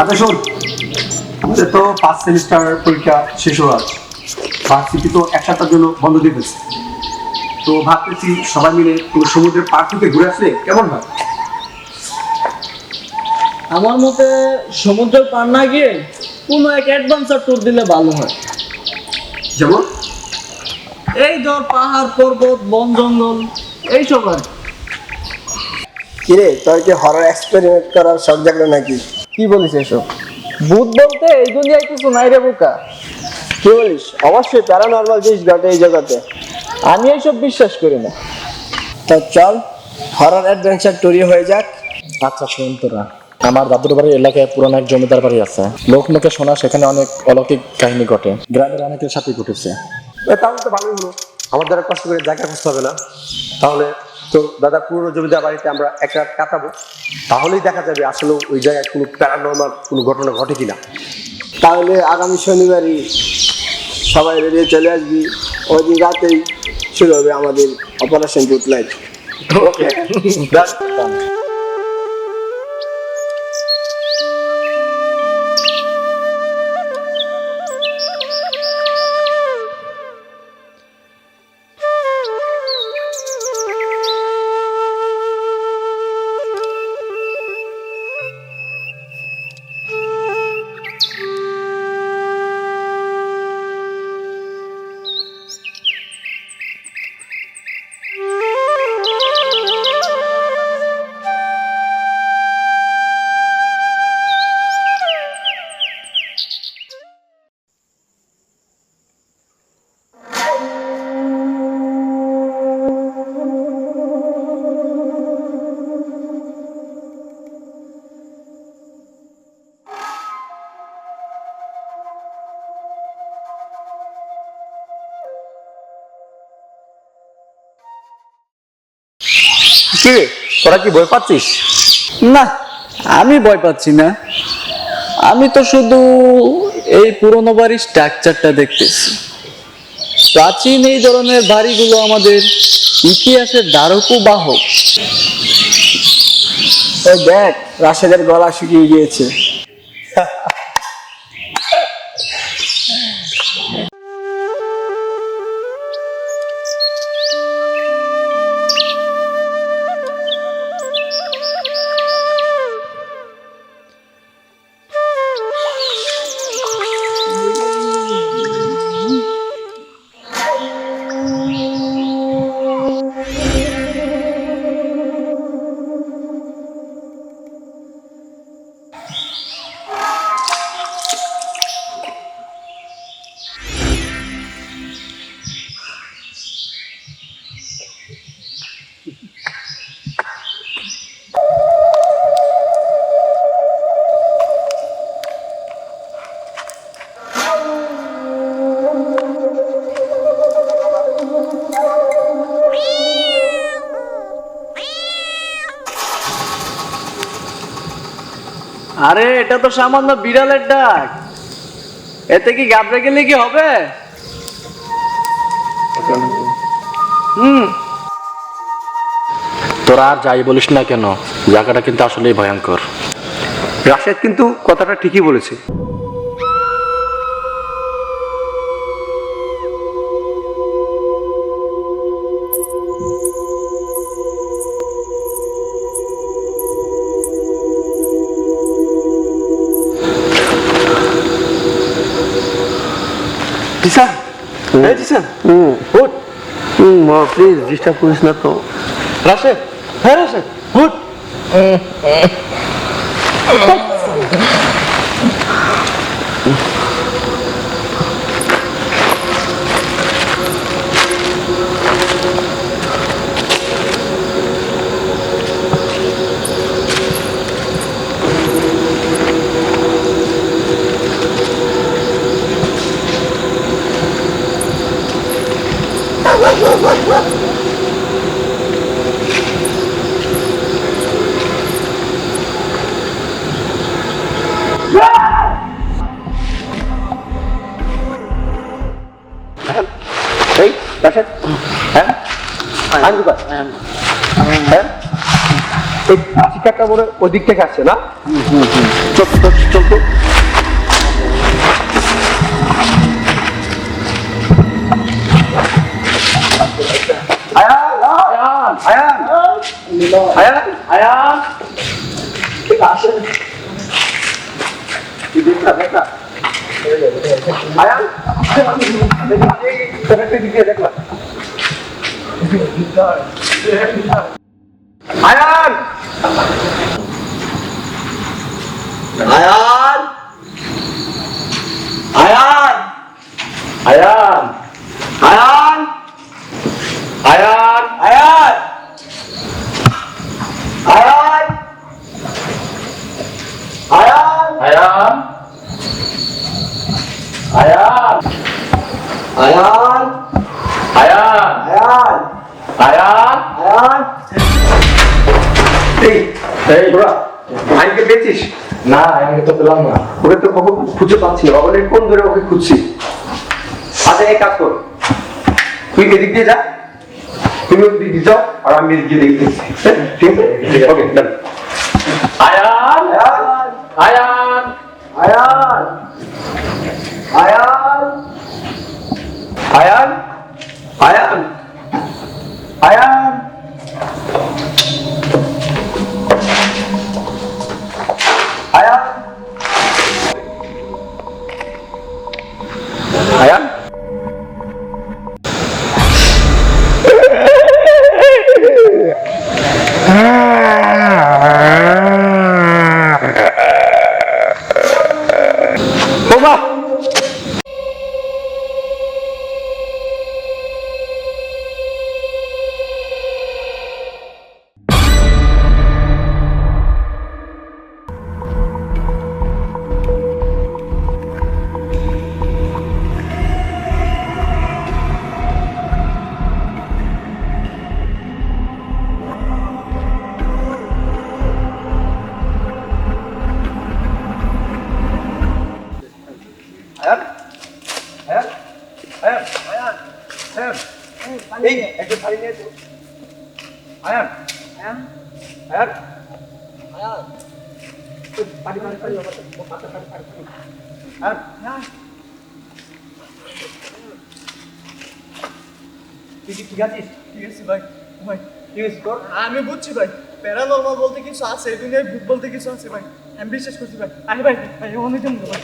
আচ্ছা শোন, আমাদের তো ফার্স্ট সেমিস্টার পরীক্ষা শেষ হওয়ার আছে, ভার্সিটি তো এক সপ্তাহের জন্য বন্ধ দিয়ে ফেলছে। তো ভাবতেছি সবাই মিলে কোনো সমুদ্রের পার থেকে ঘুরে আসলে কেমন হয়? আমার মতে সমুদ্রের পার না গিয়ে কোনো এক অ্যাডভেঞ্চার ট্যুর দিলে ভালো হয়। যেমন? এই ধর পাহাড় পর্বত বন জঙ্গল এইসব আর কি। কিরে, তোর কি হরর এক্সপেরিমেন্ট করার শখ জাগলো নাকি? কি বলিস এসব? ভূত বলতে এই দুনিয়ায় কিছু নাই রে বোকা। কি বলিস? অবশ্যই প্যারানর্মাল জিনিস ঘটে এই জগতে। আমি এইসব বিশ্বাস করি না। তো চল হরর অ্যাডভেঞ্চার ট্যুরই হয়ে যাক। আচ্ছা শোন তোরা, আমার দাদুর বাড়ির এলাকায় পুরানো এক জমিদার বাড়ি আছে। লোকমুখে শোনা সেখানে অনেক অলৌকিক কাহিনী ঘটে, গ্রামের অনেকের সাথে ঘটেছে। তাহলে তো ভালোই হলো, আমার দ্বারা কষ্ট করে জায়গা খুঁজতে হবে না। তাহলে তো দাদা পুরো জমিদার বাড়িতে আমরা এক রাত কাটাবো, তাহলেই দেখা যাবে আসলে ওই জায়গায় কোনো প্যারানর্মাল কোনো ঘটনা ঘটে কিনা। তাহলে আগামী শনিবারই সবাই রেডি চলে আসবি। ওই দিন রাতেই শুরু হবে আমাদের অপারেশন ভূত লাইট। ওকে। কি রে, তোরা কি ভয় পাচ্ছিস? না, আমি ভয় পাচ্ছি না। আমি তো শুধু এই পুরোনো বাড়ির স্ট্রাকচারটা দেখতেছি। প্রাচীন এই ধরনের বাড়িগুলো আমাদের ইতিহাসের দ্বারকও বাহক। ওই দেখ, রাশেদের গলা শুকিয়ে গিয়েছে। আরে এটা তো সামান্য বিড়ালের ডাক, এতে কি ঘাবড়ে গেলে কি হবে? তোরা আর যাই বলিস না কেন, জায়গাটা কিন্তু আসলেই ভয়ঙ্কর। রাশেদ কিন্তু কথাটা ঠিকই বলেছে। জিসান, এই জিসান, উঠ। প্লিজ ডিস্টার্ব করিস না তো। রাশেদ, হ্যাঁ রাশেদ, উঠ। এই রাশেদ, হ্যাঁ আনবি কর, হ্যাঁ ওই শিকারটা মনে হয় ওই দিক থেকে আসছে না? চল চল চল তো। আয়ান আয়ান আয়ান আয়ান ঠিক আছে দেখটা দেখটা আয়ান দেখলা আয়ান আয়ান আয়ান আয়ান আয়ান আয়ান আয়ান আয়ান আয়ান আয়ান আয়ান আয়ান আয়ান আয়ান আয়ান আয়ান এই এই বড়া আইকে পেয়েছিস? না আমি তো পেলাম না। ওকে তো কখন খুঁজে পাচ্ছি না, অনেক কোন ধরে ওকে খুঁজছি। আচ্ছা এক কাজ কর, তুই এদিক দিয়ে যা, তুমি ওদিক দিয়ে যাও আর আমি এদিক দিয়ে দেখতেছি। ঠিক আছে ওকে ডান। আয়ান আয়ান আয়ান আয়ান আয়ান আয়ান আয়ান আয়ান আয়ান ওমা আয়ান আয়ান আয়ান আয়ান আয়ান এই একটা শাড়ি নিয়ে এসো। আয়ান আয়ান আয়ান আয়ান পানি পানি পানি মাথা পানি পানি আয়ান আয়ান তুই কি ঠিক আছিস? ঠিক আছে ভাই ভাই ঠিক আছে তোর? আমি বুঝছি ভাই প্যারানর্মাল বলতে কিছু আছে দুনিয়ায় ভূত বলতে কিছু আছে ভাই আমি বিশ্বাস করছি ভাই আরে ভাই ভাই অনেক ভাই